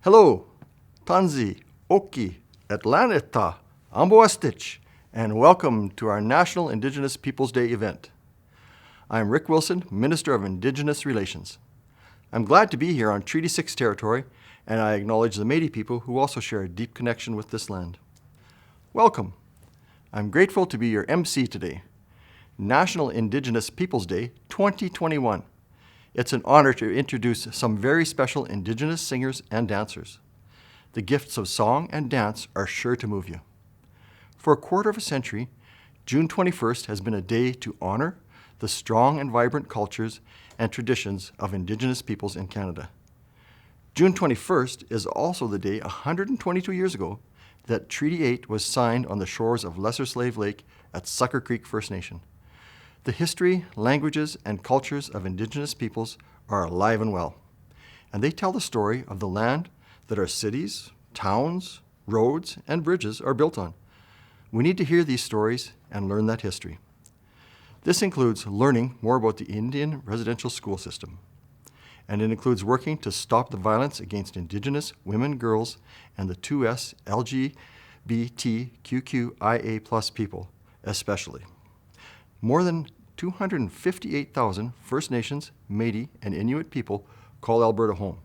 Hello, Tanzi, Oki, Atlaneta, Amboastich, and welcome to our National Indigenous Peoples Day event. I'm Rick Wilson, Minister of Indigenous Relations. I'm glad to be here on Treaty 6 territory, and I acknowledge the Métis people who also share a deep connection with this land. Welcome. I'm grateful to be your MC today. National Indigenous Peoples Day 2021. It's an honor to introduce some very special Indigenous singers and dancers. The gifts of song and dance are sure to move you. For a quarter of a century, June 21st has been a day to honor the strong and vibrant cultures and traditions of Indigenous peoples in Canada. June 21st is also the day 122 years ago that Treaty 8 was signed on the shores of Lesser Slave Lake at Sucker Creek First Nation. The history, languages, and cultures of Indigenous peoples are alive and well, and they tell the story of the land that our cities, towns, roads, and bridges are built on. We need to hear these stories and learn that history. This includes learning more about the Indian residential school system, and it includes working to stop the violence against Indigenous women, girls, and the 2S LGBTQIA+ people, especially. More than 258,000 First Nations, Métis, and Inuit people call Alberta home.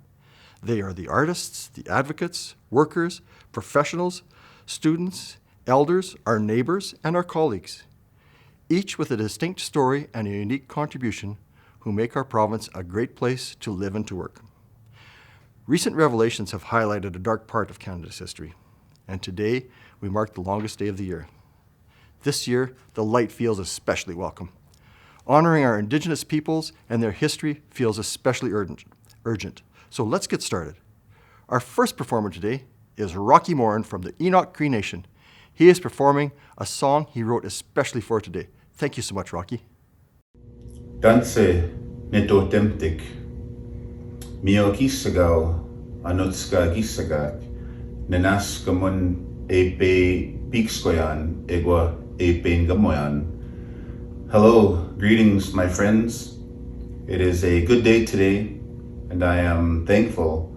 They are the artists, the advocates, workers, professionals, students, elders, our neighbors, and our colleagues, each with a distinct story and a unique contribution who make our province a great place to live and to work. Recent revelations have highlighted a dark part of Canada's history, and today we mark the longest day of the year. This year, the light feels especially welcome. Honoring our Indigenous peoples and their history feels especially urgent. So let's get started. Our first performer today is Rocky Morin from the Enoch Cree Nation. He is performing a song he wrote especially for today. Thank you so much, Rocky. Danse neto temtik. Mio kisagaw anotska gisagak. Nenaskamun epe pikskoyan egwa epe ngamoyan. Hello, greetings, my friends. It is a good day today, and I am thankful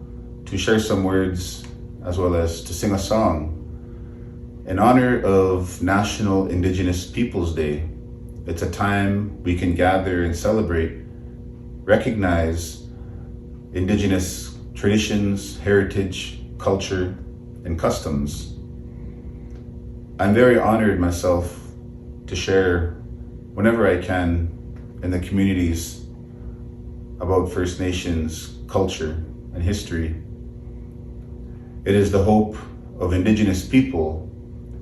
to share some words as well as to sing a song in honor of National Indigenous Peoples Day. It's a time we can gather and celebrate, recognize Indigenous traditions, heritage, culture, and customs. I'm very honored myself to share whenever I can in the communities about First Nations culture and history. It is the hope of Indigenous people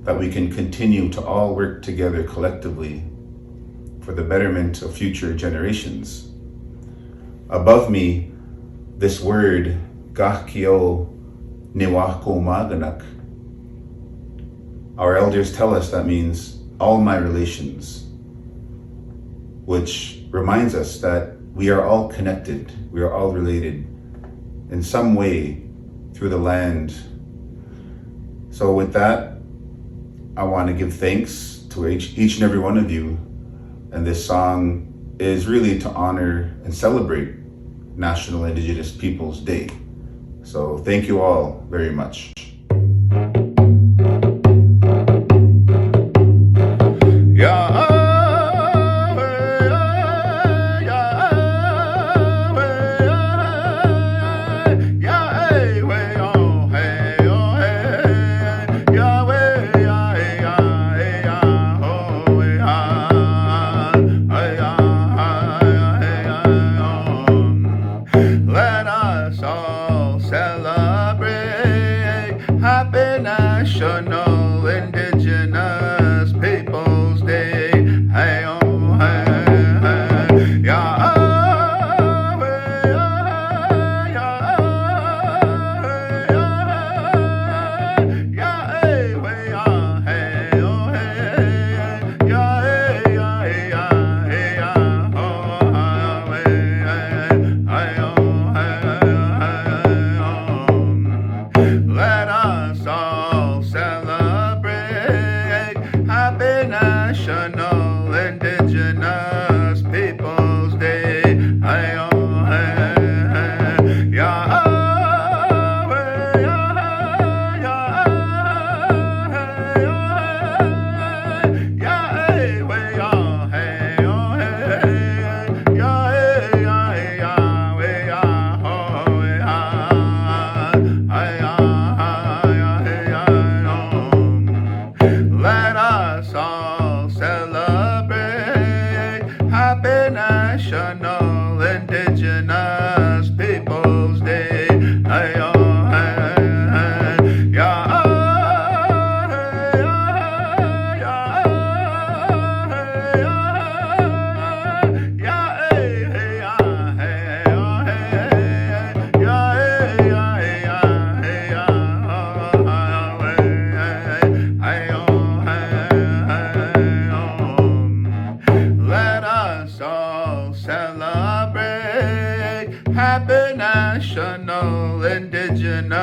that we can continue to all work together collectively for the betterment of future generations. Above me, this word, Gahkio Niwako Maganak. Our elders tell us that means all my relations, which reminds us that we are all connected, we are all related in some way through the land. So with that, I want to give thanks to each and every one of you. And this song is really to honor and celebrate National Indigenous Peoples Day. So thank you all very much. Let us all celebrate Happy National Indigenous Peoples Day. Hey, oh, hey, hey. Yeah, oh, hey, yeah, yeah, hey, yeah, hey, oh, hey, yeah, hey, yeah, hey, yeah, oh, hey, hey, oh.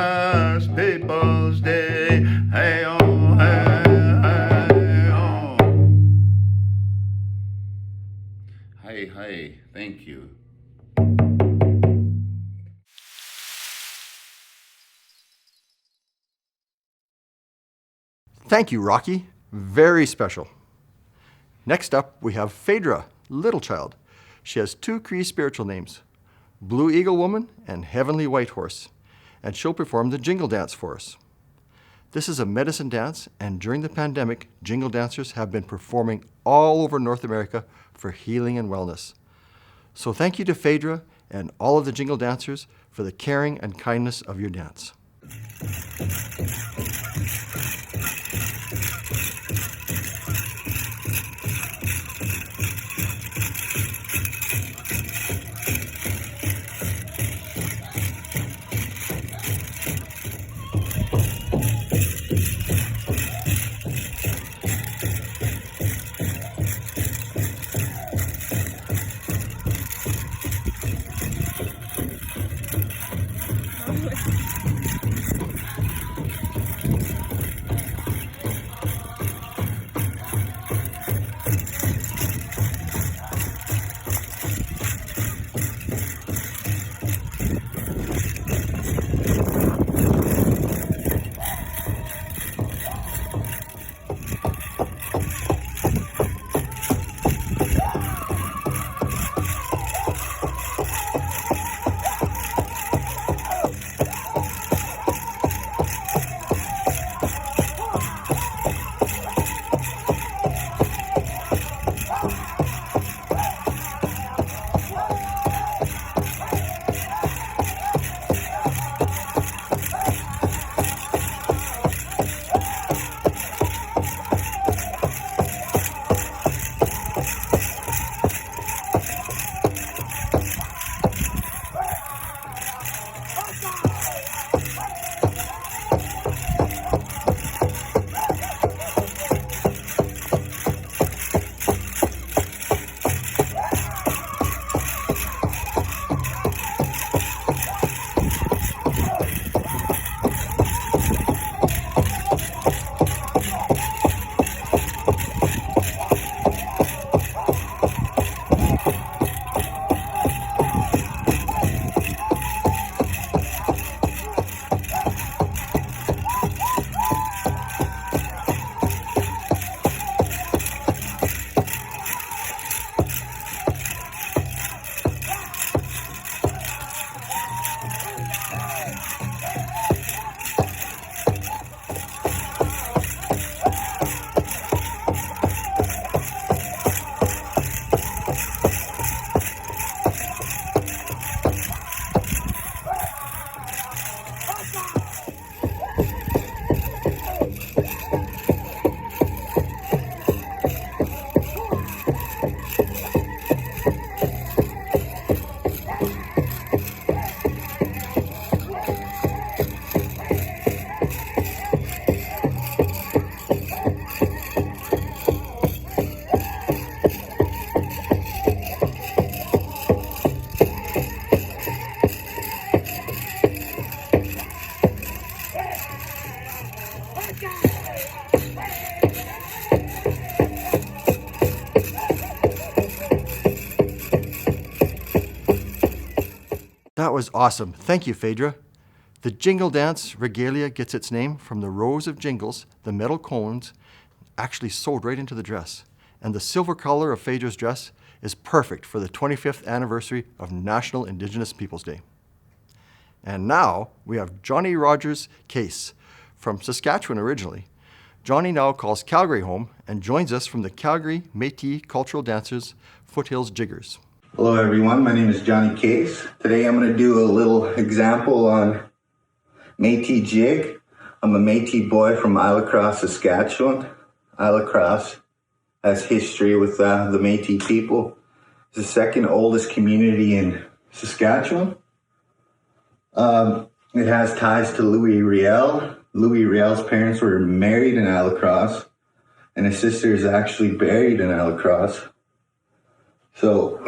Indigenous Peoples Day. Hey, oh, hey, oh. Hey, thank you. Thank you, Rocky. Very special. Next up, we have Phaedra, Little Child. She has two Cree spiritual names, Blue Eagle Woman and Heavenly White Horse, and she'll perform the jingle dance for us. This is a medicine dance, and during the pandemic, jingle dancers have been performing all over North America for healing and wellness. So thank you to Phaedra and all of the jingle dancers for the caring and kindness of your dance. That was awesome. Thank you, Phaedra. The jingle dance regalia gets its name from the rows of jingles, the metal cones, actually sewed right into the dress. And the silver color of Phaedra's dress is perfect for the 25th anniversary of National Indigenous Peoples Day. And now we have Johnny Rogers Case from Saskatchewan originally. Johnny now calls Calgary home and joins us from the Calgary Métis Cultural Dancers Foothills Jiggers. Hello everyone, my name is Johnny Case. Today I'm going to do a little example on Métis jig. I'm a Métis boy from Isle Cross, Saskatchewan. Isle Cross has history with the Métis people. It's the second oldest community in Saskatchewan. It has ties to Louis Riel. Louis Riel's parents were married in Isle Cross, and his sister is actually buried in Isle Cross. So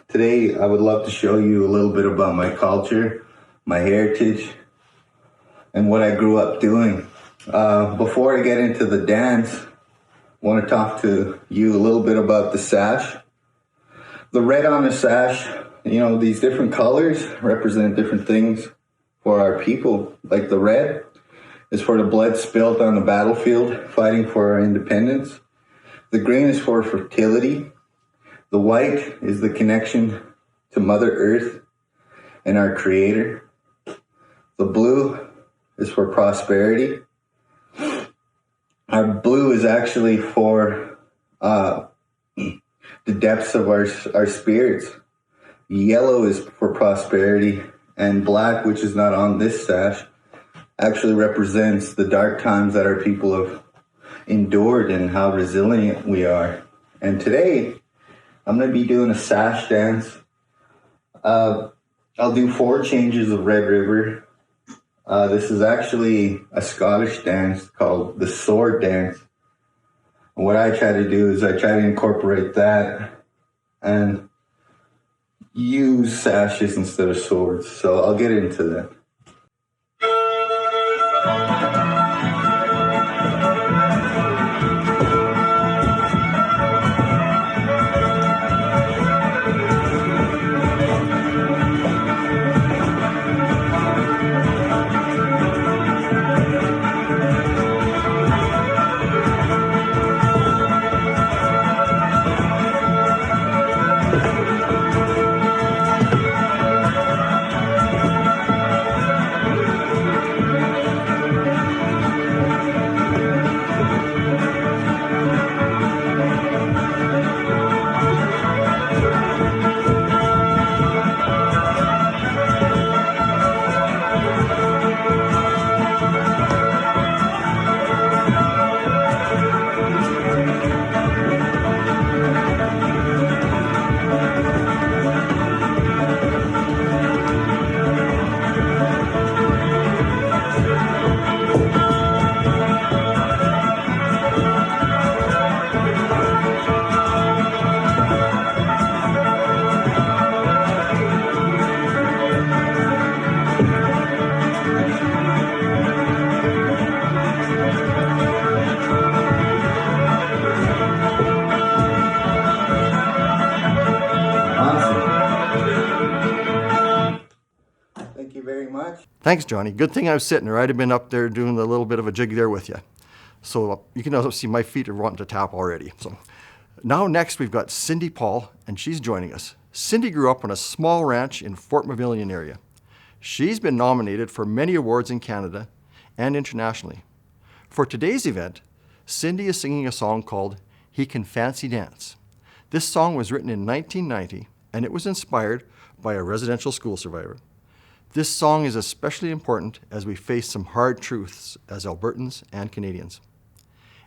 today I would love to show you a little bit about my culture, my heritage. and what I grew up doing. Before I get into the dance, I want to talk to you a little bit about the sash. The red on the sash, these different colors represent different things for our people. Like the red is for the blood spilled on the battlefield fighting for our independence. The green is for fertility. The white is the connection to Mother Earth and our Creator. The blue is for prosperity. Our blue is actually for the depths of our spirits. Yellow is for prosperity, and black, which is not on this sash, actually represents the dark times that our people have endured and how resilient we are. And today, I'm going to be doing a sash dance. I'll do 4 changes of Red River. This is actually a Scottish dance called the sword dance. And what I try to do is I try to incorporate that and use sashes instead of swords. So I'll get into that. Thank you very much. Thanks, Johnny. Good thing I was sitting, or I'd have been up there doing a little bit of a jig there with you. So you can also see my feet are wanting to tap already. So now next we've got Cindy Paul, and she's joining us. Cindy grew up on a small ranch in Fort Pavilion area. She's been nominated for many awards in Canada and internationally. For today's event, Cindy is singing a song called He Can Fancy Dance. This song was written in 1990, and it was inspired by a residential school survivor. This song is especially important as we face some hard truths as Albertans and Canadians.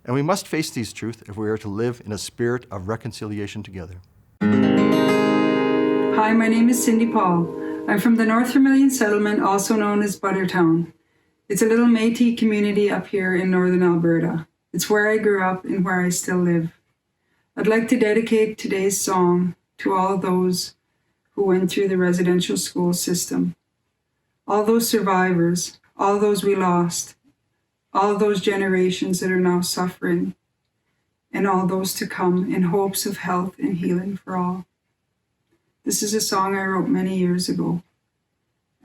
And we must face these truths if we are to live in a spirit of reconciliation together. Hi, my name is Cindy Paul. I'm from the North Vermilion settlement, also known as Buttertown. It's a little Métis community up here in northern Alberta. It's where I grew up and where I still live. I'd like to dedicate today's song to all those who went through the residential school system. All those survivors, all those we lost, all those generations that are now suffering, and all those to come in hopes of health and healing for all. This is a song I wrote many years ago,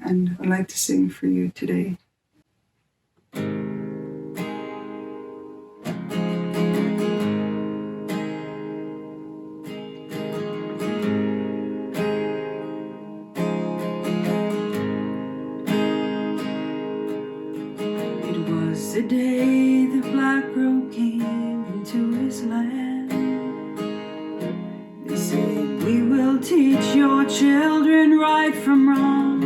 and I'd like to sing for you today. The day the black robe came into his land, they said, we will teach your children right from wrong.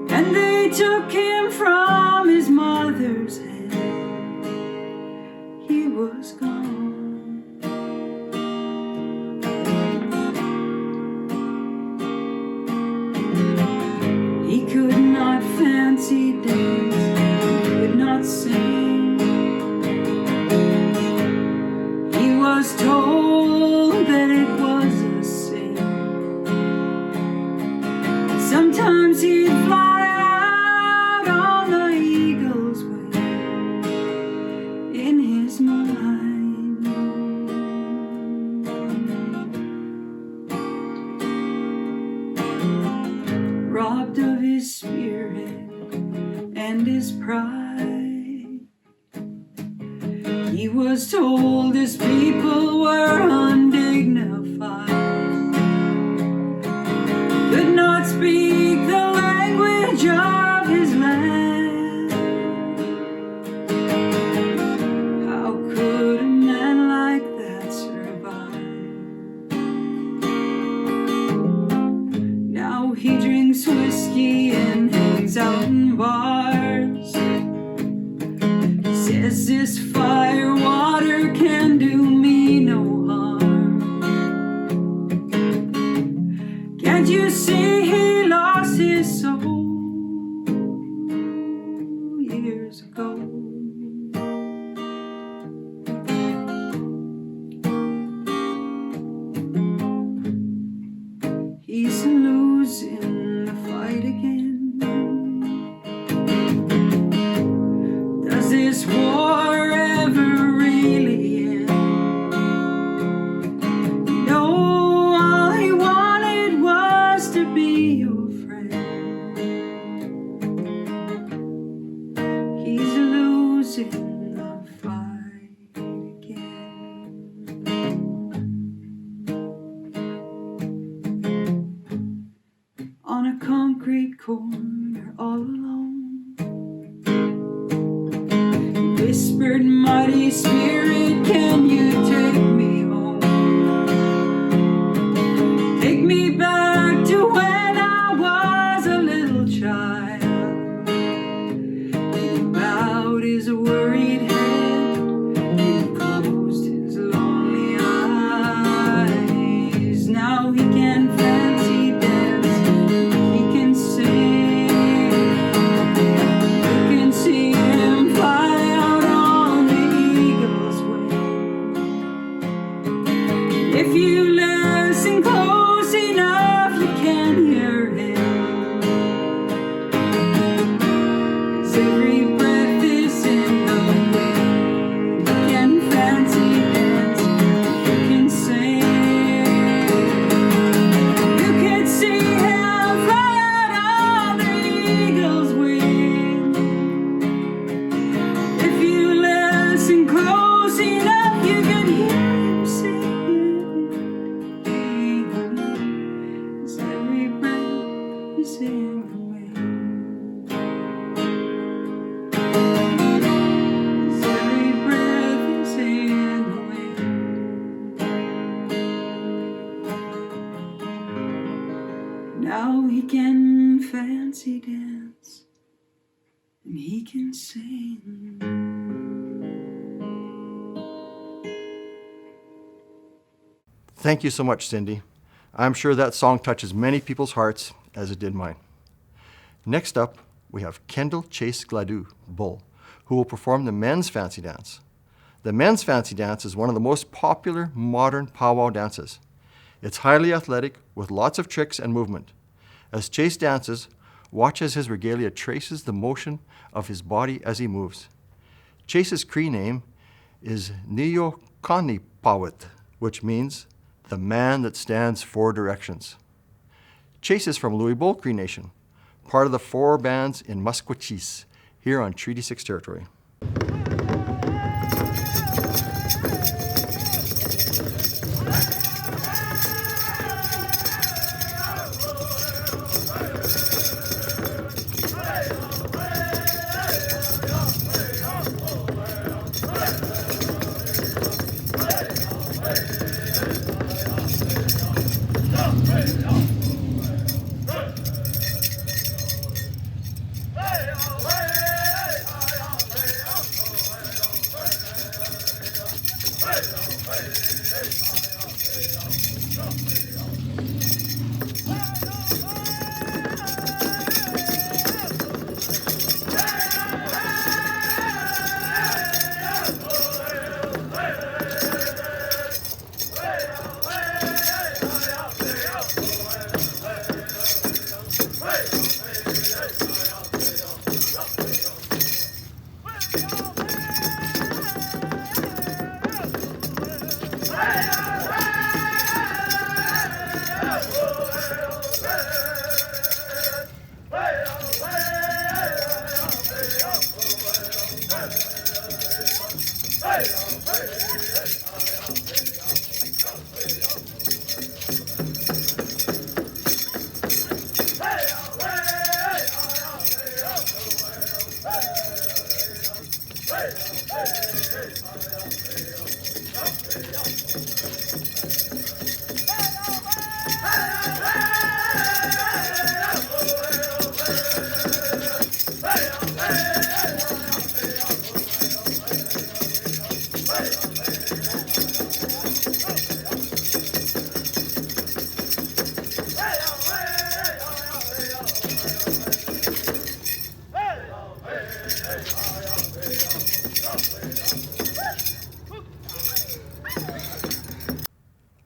And they took him from his mother's hand. He was gone. He could not fancy dance, he could not sing. He was told that it was a sin. Sometimes Sometimes he'd fly out on the eagle's wing in his mind. Robbed of his spirit and his pride, he was told his people were undignified, could not speak the language of his land. How could a man like that survive? Now he drinks whiskey and hangs out in bars. Says this fire water can do me no harm. Can't you see he lost his soul years ago? He's losing the fight again. Does this war ever really end? No, all he wanted was to be your friend. He's losing the fight again. On a concrete corner all alone, whispered, mighty spirit, can you take me home? Take me back to when I was a little child. He bowed his worried head and closed his lonely eyes. Now he can fancy dance, he can sing. You can see him fly out on the eagle's wing. If you listen close enough, you can hear him. His every breath is in the wind. You can fancy dance, you can sing. You can see him fly out on the eagle's wing. If you listen close enough, you can hear him sing. His every breath is in the wind. His every breath is in the wind. Now he can fancy dance and he can sing. Thank you so much, Cindy. I'm sure that song touches many people's hearts, as it did mine. Next up, we have Kendall Chase Gladue, Bull, who will perform the men's fancy dance. The men's fancy dance is one of the most popular modern powwow dances. It's highly athletic with lots of tricks and movement. As Chase dances, watch as his regalia traces the motion of his body as he moves. Chase's Cree name is Neokonipawit, which means the man that stands 4 directions. Chase is from Louisbourg Cree Nation, part of the 4 bands in Musqueam, here on Treaty 6 territory. Hey,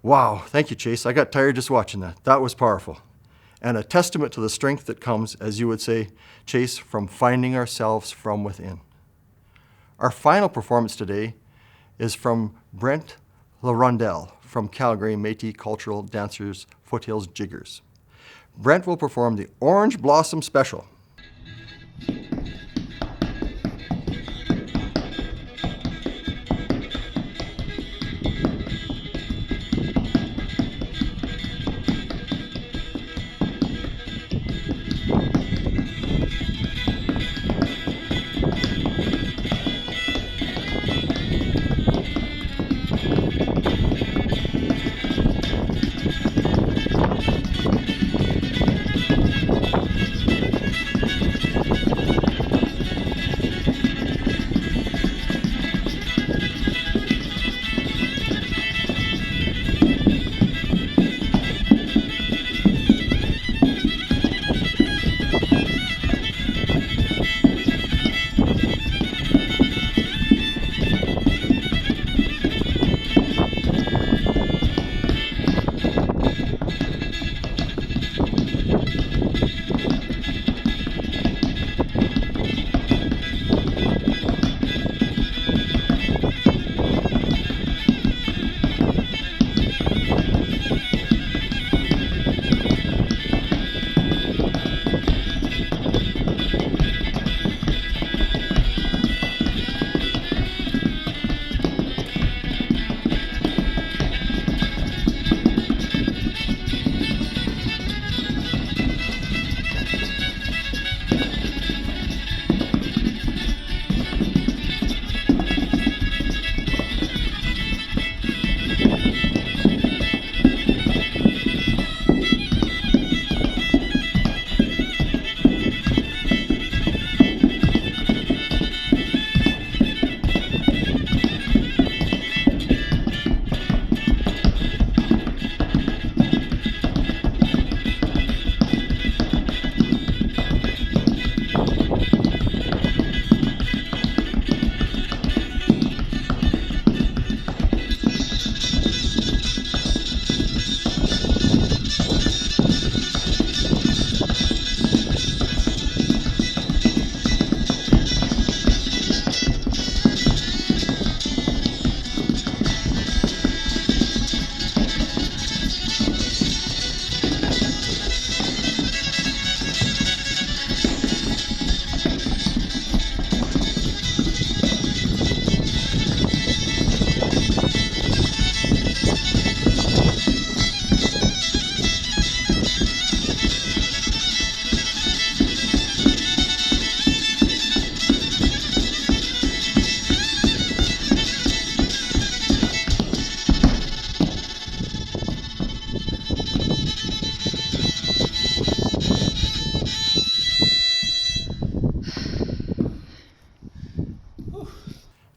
Wow, thank you, Chase. I got tired just watching that. That was powerful. And a testament to the strength that comes, as you would say, Chase, from finding ourselves from within. Our final performance today is from Brent LaRondelle from Calgary Métis Cultural Dancers Foothills Jiggers. Brent will perform the Orange Blossom Special.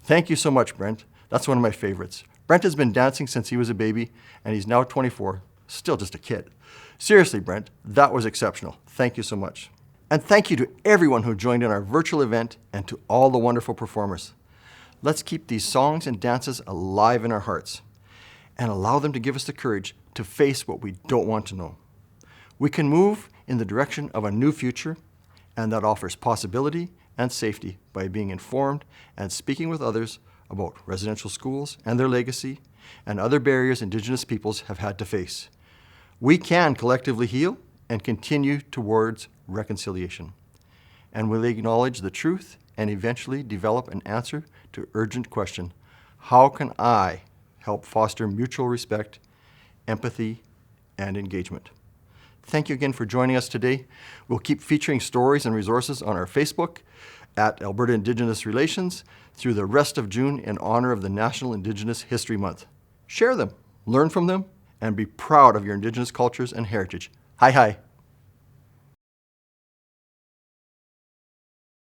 Thank you so much, Brent. That's one of my favorites. Brent has been dancing since he was a baby, and he's now 24, still just a kid. Seriously, Brent, that was exceptional. Thank you so much. And thank you to everyone who joined in our virtual event and to all the wonderful performers. Let's keep these songs and dances alive in our hearts and allow them to give us the courage to face what we don't want to know. We can move in the direction of a new future, and that offers possibility and safety by being informed and speaking with others about residential schools and their legacy and other barriers Indigenous peoples have had to face. We can collectively heal and continue towards reconciliation. And we'll acknowledge the truth and eventually develop an answer to urgent question: how can I help foster mutual respect, empathy, and engagement? Thank you again for joining us today. We'll keep featuring stories and resources on our Facebook at Alberta Indigenous Relations through the rest of June in honor of the National Indigenous History Month. Share them, learn from them, and be proud of your Indigenous cultures and heritage. Hi, hi.